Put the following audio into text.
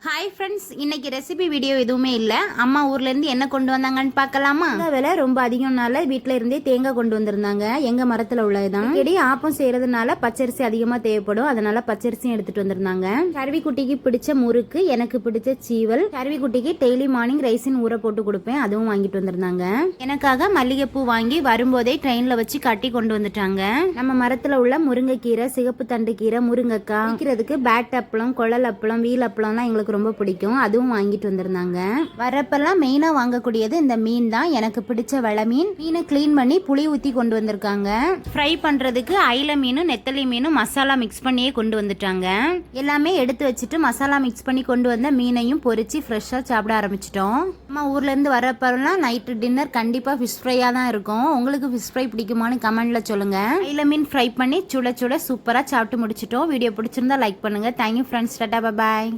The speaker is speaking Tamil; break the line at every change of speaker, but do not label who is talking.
ஹாய் ஃப்ரெண்ட்ஸ், இன்னைக்கு ரெசிபி வீடியோ எதுவுமே இல்லை. அம்மா ஊர்லேருந்து என்ன கொண்டு வந்தாங்கன்னு பார்க்கலாமா? விலை ரொம்ப அதிகம்னால வீட்டில் இருந்தே தேங்காய் கொண்டு வந்திருந்தாங்க. எங்கள் மரத்தில் உள்ளதுதான். செடி ஆப்பம் செய்யறதுனால பச்சரிசி அதிகமாக தேவைப்படும், அதனால பச்சரிசியும் எடுத்துட்டு வந்திருந்தாங்க. கருவிக்குட்டிக்கு பிடிச்ச முறுக்கு, எனக்கு பிடிச்ச சீவல். கருவிக்குட்டிக்கு டெய்லி மார்னிங் ரைஸின் ஊற போட்டு கொடுப்பேன், அதுவும் வாங்கிட்டு வந்திருந்தாங்க. எனக்காக மல்லிகைப்பூ வாங்கி வரும்போதே ட்ரெயினில் வச்சு கட்டி கொண்டு வந்துட்டாங்க. நம்ம மரத்தில் உள்ள முருங்கைக்கீரை, சிகப்பு தண்டு கீரை, முருங்கைக்காய் வைக்கிறதுக்கு பேட் அப்பளம், குழல் அப்பளம், வீல் அப்பளம்லாம் எங்களுக்கு ரொம்ப பிடிக்கும், அதுவும் வாங்கிட்டு வந்திருந்தாங்க. வரப்பெல்லாம் மெயினா வாங்கக்கூடியது இந்த மீன் தான், எனக்கு பிடிச்ச வெள மீன். மீனை கிளீன் பண்ணி புளி ஊத்தி கொண்டு வந்திருக்காங்க. ஃப்ரை பண்றதுக்கு ஐல மீனும் நெத்தலி மீனும் மசாலா மிக்ஸ் பண்ணியே கொண்டு வந்துட்டாங்க. எல்லாமே எடுத்து வச்சுட்டு மசாலா மிக்ஸ் பண்ணி கொண்டு வந்த மீனையும் பொரிச்சு ஃப்ரெஷ்ஷா சாப்பிட ஆரம்பிச்சிட்டோம். அம்மா ஊர்ல இருந்து வரப்பெல்லாம் நைட்டு டின்னர் கண்டிப்பா ஃபிஷ் ஃப்ரையா தான் இருக்கும். உங்களுக்கு ஃபிஷ் ஃப்ரை பிடிக்குமான்னு கமெண்ட்ல சொல்லுங்க. ஐல மீன் ஃப்ரை பண்ணி சுட சுட சூப்பரா சாப்பிட்டு முடிச்சிட்டோம். வீடியோ பிடிச்சிருந்தா லைக் பண்ணுங்க. Thank you friends. Tata, bye bye.